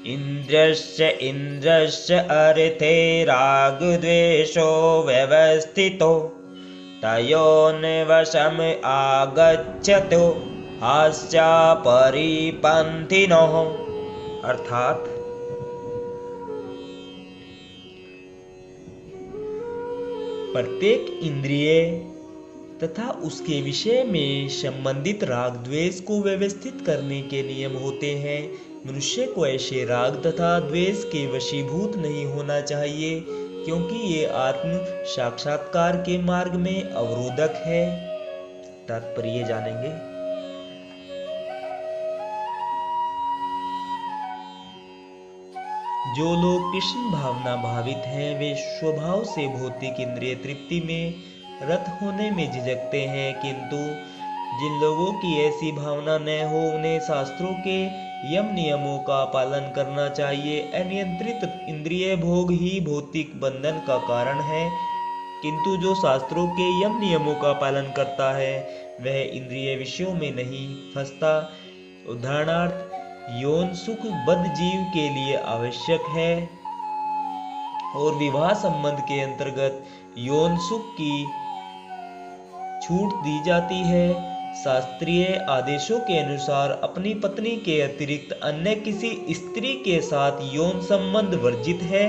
इन्द्रस्य अर्थे रागद्वेषो व्यवस्थितो तयोर्वशम् आगच्छतो हास्या परिपन्थिनोः। अर्थात प्रत्येक इंद्रिय तथा उसके विषय में संबंधित राग द्वेष को व्यवस्थित करने के नियम होते हैं। मनुष्य को ऐसे राग तथा द्वेष के वशीभूत नहीं होना चाहिए, क्योंकि ये आत्म साक्षात्कार के मार्ग में अवरोधक है। तात्पर्य जानेंगे। जो लोग कृष्ण भावना भावित हैं वे स्वभाव से भौतिक इंद्रिय तृप्ति में रत होने में झिझकते हैं, किंतु जिन लोगों की ऐसी भावना न हो उन्हें शास्त्रों के यम नियमों का पालन करना चाहिए। अनियंत्रित इंद्रिय भोग ही भौतिक बंधन का कारण है, किंतु जो शास्त्रों के यम नियमों का पालन करता है वह इंद्रिय विषयों में नहीं फंसता। उदाहरणार्थ, यौन सुख बद्ध जीव के लिए आवश्यक है और विवाह संबंध के अंतर्गत यौन सुख की छूट दी जाती है। शास्त्रीय आदेशों के अनुसार अपनी पत्नी के अतिरिक्त अन्य किसी स्त्री के साथ यौन संबंध वर्जित है।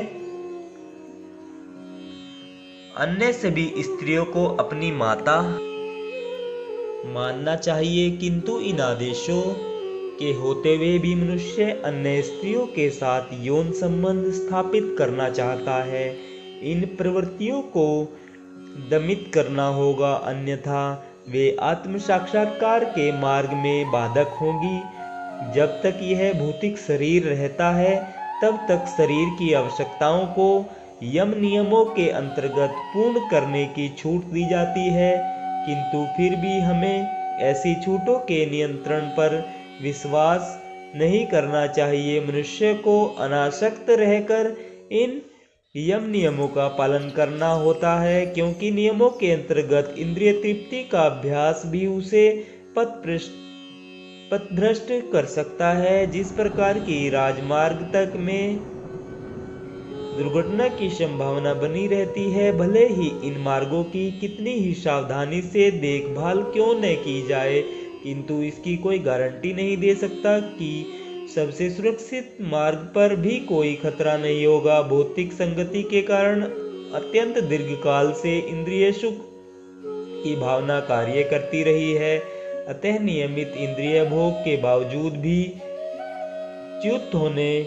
अन्य सभी स्त्रियों को अपनी माता मानना चाहिए, किंतु इन आदेशों के होते हुए भी मनुष्य अन्य स्त्रियों के साथ यौन संबंध स्थापित करना चाहता है। इन प्रवृत्तियों को दमित करना होगा, अन्यथा वे आत्म साक्षात्कार के मार्ग में बाधक होंगी। जब तक यह भौतिक शरीर रहता है तब तक शरीर की आवश्यकताओं को यम नियमों के अंतर्गत पूर्ण करने की छूट दी जाती है, किंतु फिर भी हमें ऐसी छूटों के नियंत्रण पर विश्वास नहीं करना चाहिए। मनुष्य को अनासक्त रहकर इन यम नियमों का पालन करना होता है, क्योंकि नियमों के अंतर्गत इंद्रिय तृप्ति का अभ्यास भी उसे पथभ्रष्ट कर सकता है। जिस प्रकार की राजमार्ग तक में दुर्घटना की संभावना बनी रहती है, भले ही इन मार्गों की कितनी ही सावधानी से देखभाल क्यों न की जाए, किंतु इसकी कोई गारंटी नहीं दे सकता कि सबसे सुरक्षित मार्ग पर भी कोई खतरा नहीं होगा। भौतिक संगति के कारण अत्यंत दीर्घकाल से इंद्रिय सुख की भावना कार्य करती रही है, अतः नियमित इंद्रिय भोग के बावजूद भी च्युत होने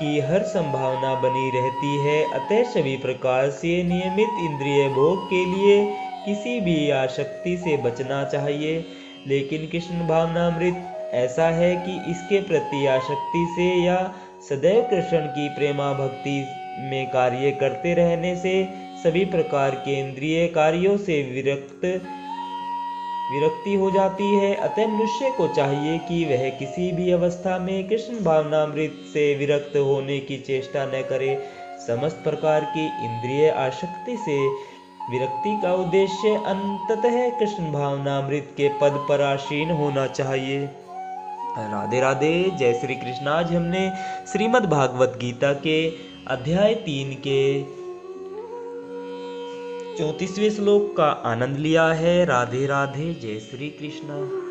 की हर संभावना बनी रहती है। अतः सभी प्रकार से नियमित इंद्रिय भोग के लिए किसी भी आसक्ति से बचना चाहिए। लेकिन कृष्ण भावनामृत ऐसा है कि इसके प्रति आसक्ति से या सदैव कृष्ण की प्रेमा भक्ति में कार्य करते रहने से सभी प्रकार के इंद्रिय कार्यों से विरक्ति हो जाती है। अतः मनुष्य को चाहिए कि वह किसी भी अवस्था में कृष्ण भावनामृत से विरक्त होने की चेष्टा न करे। समस्त प्रकार की इंद्रिय आसक्ति से विरक्ति का उद्देश्य अंततः कृष्ण भावनामृत के पद पर आसीन होना चाहिए। राधे राधे, जय श्री कृष्ण। आज हमने श्रीमद् भागवत गीता के अध्याय 3 के 34वें श्लोक का आनंद लिया है। राधे राधे, जय श्री कृष्ण।